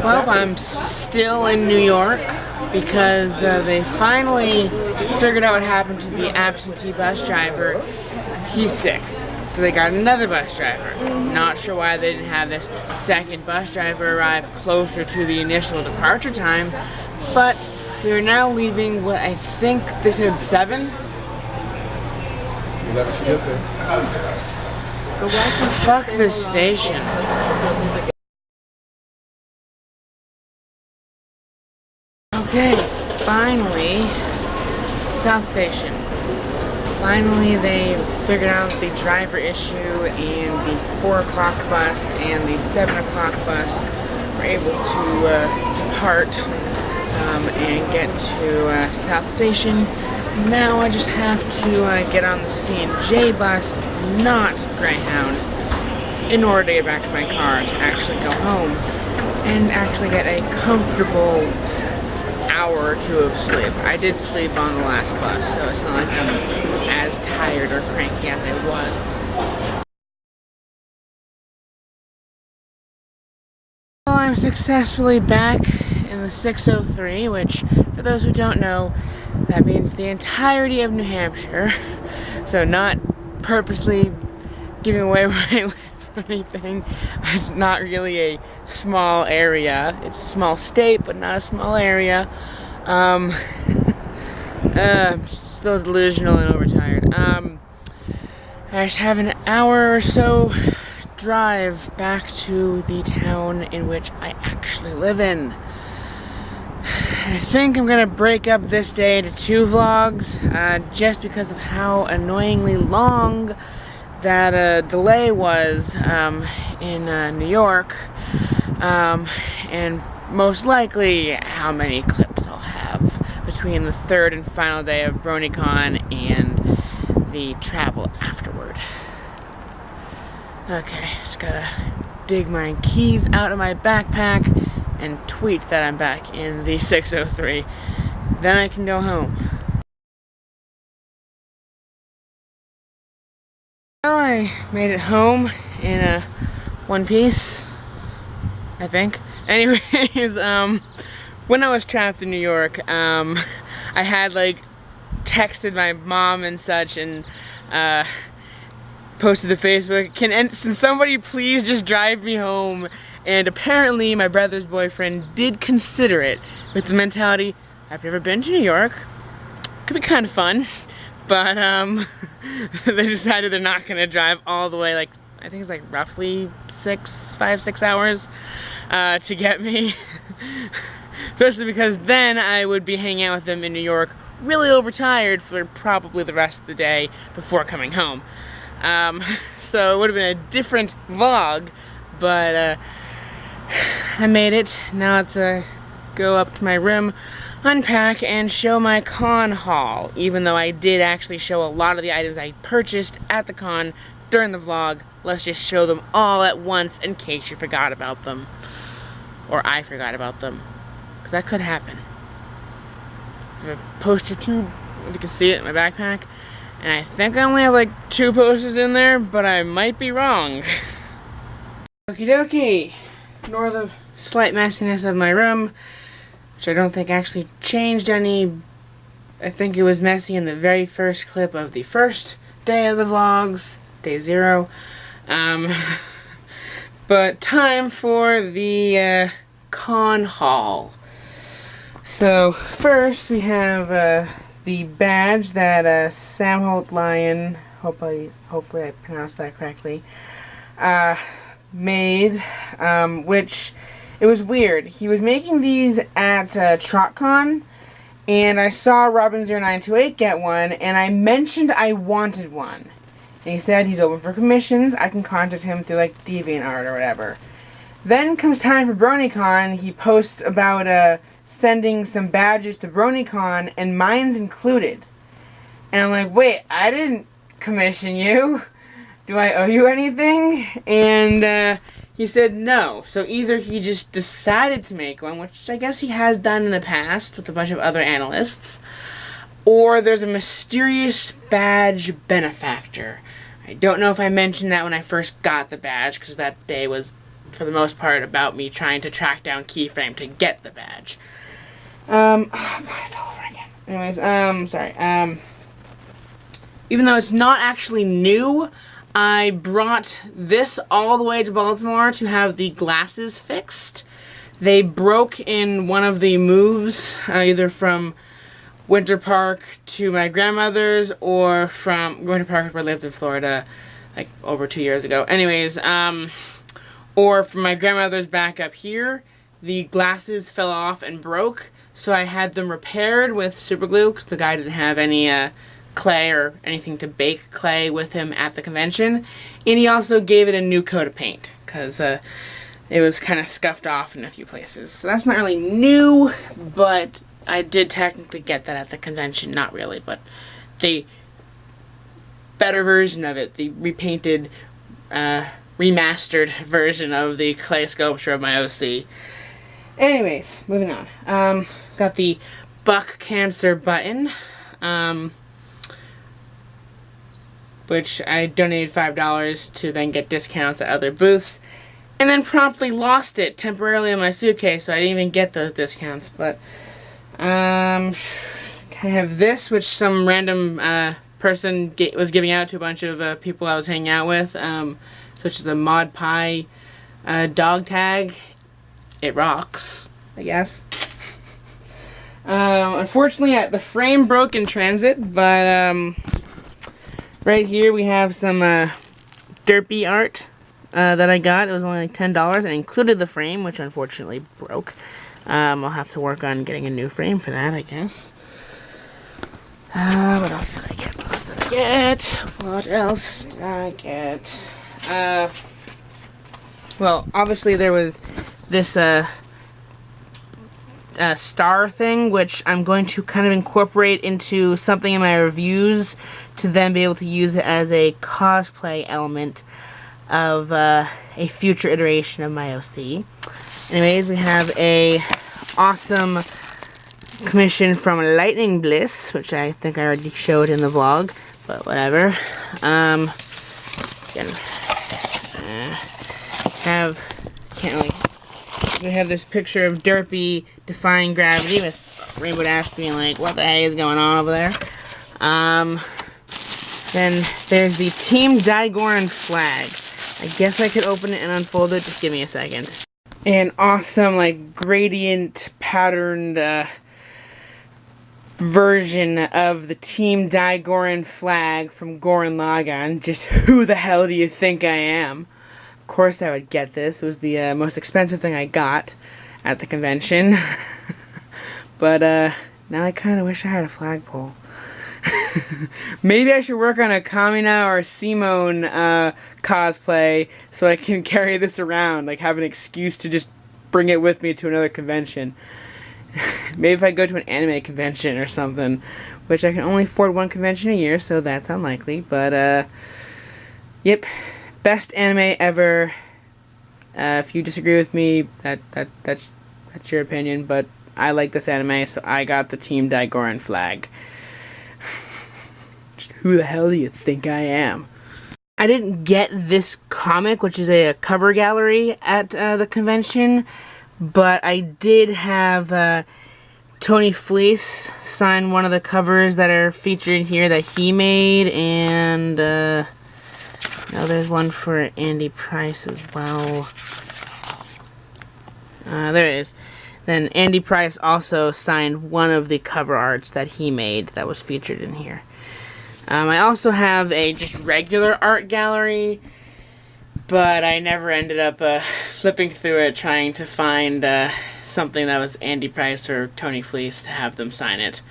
Well, I'm still in New York because they finally figured out what happened to the absentee bus driver. He's sick, so they got another bus driver. Not sure why they didn't have this second bus driver arrive closer to the initial departure time, but we are now leaving what I think they said 7. Fuck this station. Okay, finally, South Station. Finally, they figured out the driver issue, and the 4 o'clock bus and the 7 o'clock bus were able to depart and get to South Station. Now I just have to get on the C&J bus, not Greyhound, in order to get back to my car to actually go home and actually get a comfortable hour or 2 of sleep. I did sleep on the last bus, so it's not like I'm as tired or cranky as I was. Well, I'm successfully back in the 603, which, for those who don't know, that means the entirety of New Hampshire. So not purposely giving away where I live or anything. It's not really a small area. It's a small state, but not a small area. I'm still delusional and overtired. I just have an hour or so drive back to the town in which I actually live in. I think I'm gonna break up this day into 2 vlogs, just because of how annoyingly long that delay was in New York, and most likely how many clips I'll have between the 3rd and final day of BronyCon and the travel afterward. Okay, just gotta dig my keys out of my backpack and tweet that I'm back in the 603. Then I can go home. Well, I made it home in a one piece, I think. Anyways, when I was trapped in New York, I had like texted my mom and such and posted to Facebook, can somebody please just drive me home? And apparently my brother's boyfriend did consider it with the mentality, I've never been to New York, could be kind of fun, but they decided they're not gonna drive all the way, like I think it's like roughly 5-6 hours to get me. Especially because then I would be hanging out with them in New York really overtired for probably the rest of the day before coming home. So it would have been a different vlog, but I made it. Now let's go up to my room, unpack, and show my con haul, even though I did actually show a lot of the items I purchased at the con during the vlog. Let's just show them all at once in case you forgot about them. Or I forgot about them. Because that could happen. There's a poster tube, if you can see it in my backpack. And I think I only have like 2 posters in there, but I might be wrong. Okie dokie. Ignore the slight messiness of my room, which I don't think actually changed any. I think it was messy in the very first clip of the first day of the vlogs, day 0. But time for the con haul. So first we have the badge that Sam Holt Lion, hopefully I pronounced that correctly, made, which it was weird. He was making these at TrotCon, and I saw Robin0928 get one, and I mentioned I wanted one. And he said he's open for commissions. I can contact him through like DeviantArt or whatever. Then comes time for BronyCon. He posts about sending some badges to BronyCon, and mine's included. And I'm like, wait, I didn't commission you. Do I owe you anything? And he said no. So either he just decided to make one, which I guess he has done in the past with a bunch of other analysts, or there's a mysterious badge benefactor. I don't know if I mentioned that when I first got the badge, because that day was for the most part, about me trying to track down Keyframe to get the badge. Oh God, I fell over again. Anyways, sorry. Even though it's not actually new, I brought this all the way to Baltimore to have the glasses fixed. They broke in one of the moves, either from Winter Park to my grandmother's, or from Winter Park where I lived in Florida like over 2 years ago. Anyways, or from my grandmother's back up here, the glasses fell off and broke, so I had them repaired with super glue because the guy didn't have any clay or anything to bake clay with him at the convention. And he also gave it a new coat of paint because it was kind of scuffed off in a few places. So that's not really new, but I did technically get that at the convention. Not really, but the better version of it, the repainted, remastered version of the clay sculpture of my OC. Anyways, moving on. Got the Buck Cancer button, which I donated $5 to then get discounts at other booths, and then promptly lost it temporarily in my suitcase, so I didn't even get those discounts. But I have this, which some random person was giving out to a bunch of people I was hanging out with, which is the Mod Pie dog tag. It rocks, I guess. Unfortunately, the frame broke in transit, but right here we have some derpy art that I got. It was only like $10 and included the frame, which unfortunately broke. I'll have to work on getting a new frame for that, I guess. What else did I get? What else did I get? Well, obviously there was this star thing, which I'm going to kind of incorporate into something in my reviews to then be able to use it as a cosplay element of a future iteration of my OC. Anyways, we have a awesome commission from Lightning Bliss, which I think I already showed in the vlog, but whatever. Again, we have this picture of Derpy defying gravity with Rainbow Dash being like, what the heck is going on over there? Then there's the Team Digoran flag. I guess I could open it and unfold it. Just give me a second. An awesome, like, gradient patterned version of the Team Digoran flag from Gurren Lagann. Just who the hell do you think I am? Of course I would get this. It was the most expensive thing I got at the convention. But now I kind of wish I had a flagpole. Maybe I should work on a Kamina or Simone cosplay so I can carry this around, like have an excuse to just bring it with me to another convention. Maybe if I go to an anime convention or something, which I can only afford one convention a year, so that's unlikely. But yep, best anime ever. If you disagree with me, that's your opinion, but I like this anime, so I got the Team Digoran flag. Who the hell do you think I am? I didn't get this comic, which is a cover gallery at the convention, but I did have Tony Fleece sign one of the covers that are featured here that he made, and now there's one for Andy Price as well. There it is. Then Andy Price also signed one of the cover arts that he made that was featured in here. I also have a just regular art gallery, but I never ended up flipping through it trying to find something that was Andy Price or Tony Fleece to have them sign it.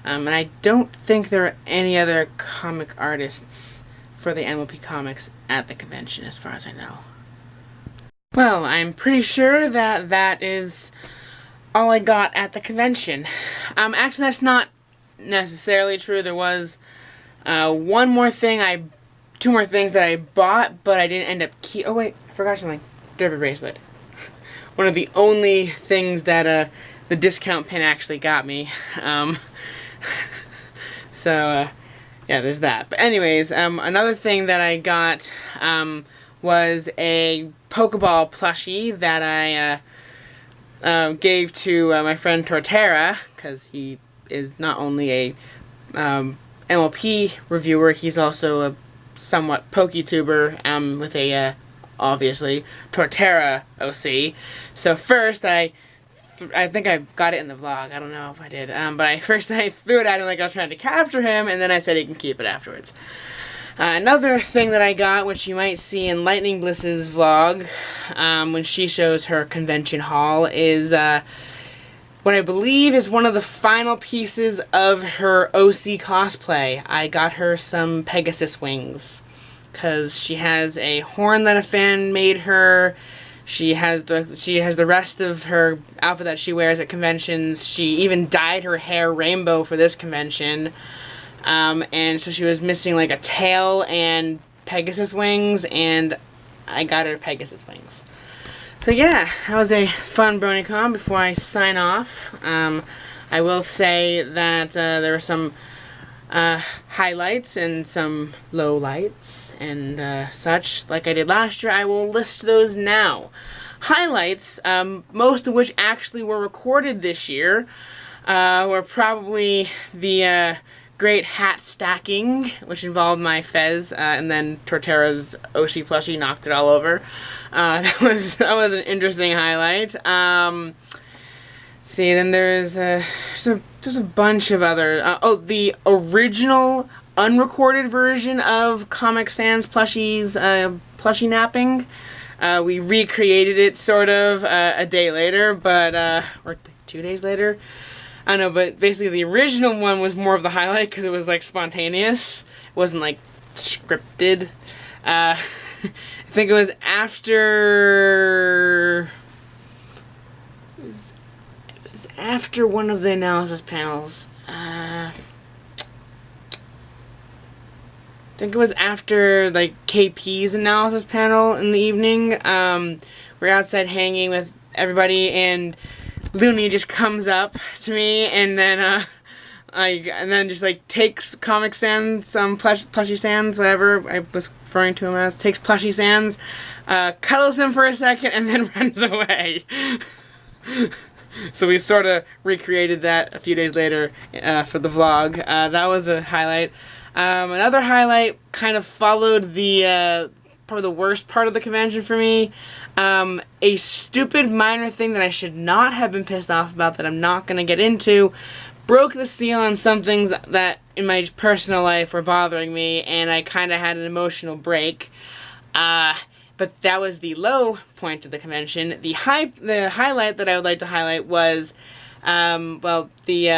And I don't think there are any other comic artists for the MLP Comics at the convention, as far as I know. Well, I'm pretty sure that that is all I got at the convention. Actually, that's not necessarily true. There was two more things that I bought, but I didn't end up oh wait, I forgot something. Derby bracelet. One of the only things that the discount pin actually got me. So yeah, there's that. But anyways, another thing that I got was a Pokeball plushie that I gave to my friend Torterra, because he is not only a MLP reviewer, he's also a somewhat PokeTuber with a, obviously, Torterra OC. So first I think I got it in the vlog, I don't know if I did, but I threw it at him like I was trying to capture him, and then I said he can keep it afterwards. Another thing that I got, which you might see in Lightning Bliss's vlog, when she shows her convention haul, is what I believe is one of the final pieces of her OC cosplay. I got her some Pegasus wings, because she has a horn that a fan made her. She has the rest of her outfit that she wears at conventions. She even dyed her hair rainbow for this convention. And so she was missing like a tail and Pegasus wings, and I got her Pegasus wings. So yeah, that was a fun BronyCon. Before I sign off, I will say that there were some highlights and some lowlights and such. Like I did last year, I will list those now. Highlights, most of which actually were recorded this year, were probably the great hat stacking, which involved my Fez, and then Torterra's Oshi plushie knocked it all over. That was an interesting highlight. See, then there's a bunch of other. Oh, the original unrecorded version of Comic Sans plushies, plushie napping. We recreated it sort of a day later, but or 2 days later. I don't know, but basically the original one was more of the highlight because it was like spontaneous. It wasn't like scripted. I think it was after after one of the analysis panels. I think it was after like KP's analysis panel in the evening. We're outside hanging with everybody, and Looney just comes up to me, and then just like takes Comic Sans, plushie Sans, whatever I was referring to him as, takes plushie Sans, cuddles him for a second, and then runs away. So we sort of recreated that a few days later for the vlog. That was a highlight. Another highlight kind of followed the probably the worst part of the convention for me. A stupid minor thing that I should not have been pissed off about, that I'm not going to get into, broke the seal on some things that in my personal life were bothering me, and I kind of had an emotional break. But that was the low point of the convention. The highlight that I would like to highlight was, well, the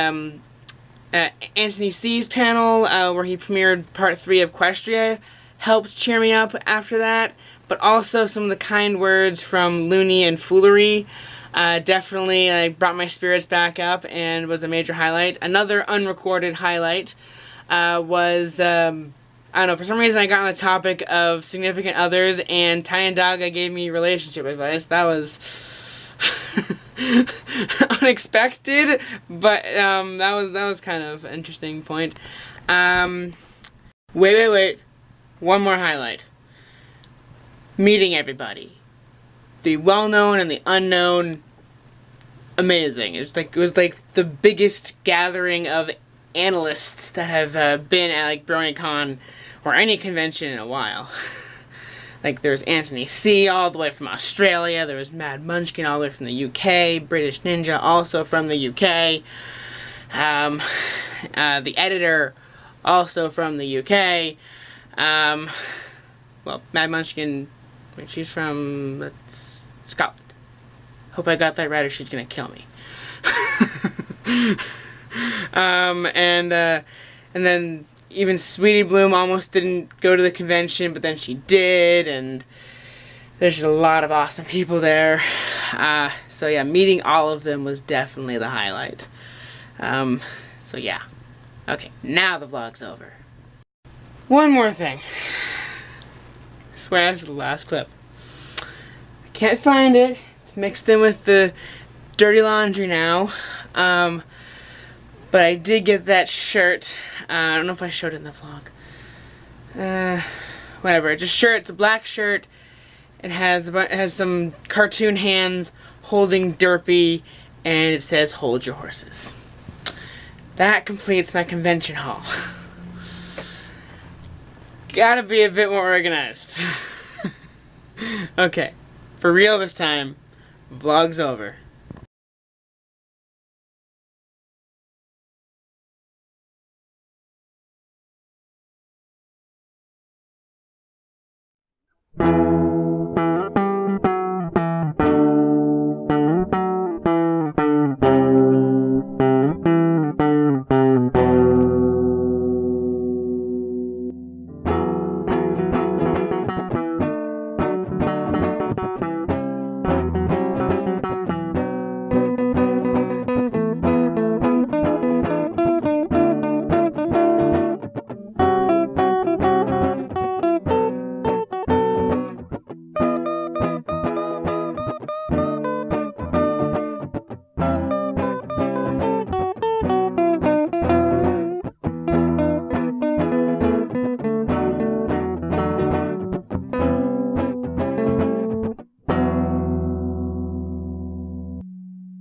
Anthony C's panel, where he premiered part 3 of Equestria, helped cheer me up after that. But also some of the kind words from Looney and Foolery definitely brought my spirits back up and was a major highlight. Another unrecorded highlight was, I don't know, for some reason I got on the topic of significant others, and Daga gave me relationship advice. That was unexpected, but that was kind of an interesting point. Wait. One more highlight. Meeting everybody. The well-known and the unknown. Amazing. It was like the biggest gathering of analysts that have been at like BronyCon or any convention in a while. Like there's Anthony C all the way from Australia, there was Mad Munchkin all the way from the UK, British Ninja also from the UK, the editor also from the UK, well, Mad Munchkin, she's from Scotland. Hope I got that right or she's gonna kill me. And then even Sweetie Bloom almost didn't go to the convention, but then she did, and there's just a lot of awesome people there. So yeah, meeting all of them was definitely the highlight. So yeah. Okay, now the vlog's over. One more thing. I swear this is the last clip. I can't find it. It's mixed in with the dirty laundry now. But I did get that shirt. I don't know if I showed it in the vlog. Whatever. It's a shirt. It's a black shirt. It has some cartoon hands holding Derpy, and it says, "Hold your horses." That completes my convention haul. Gotta be a bit more organized. Okay, for real this time, vlog's over.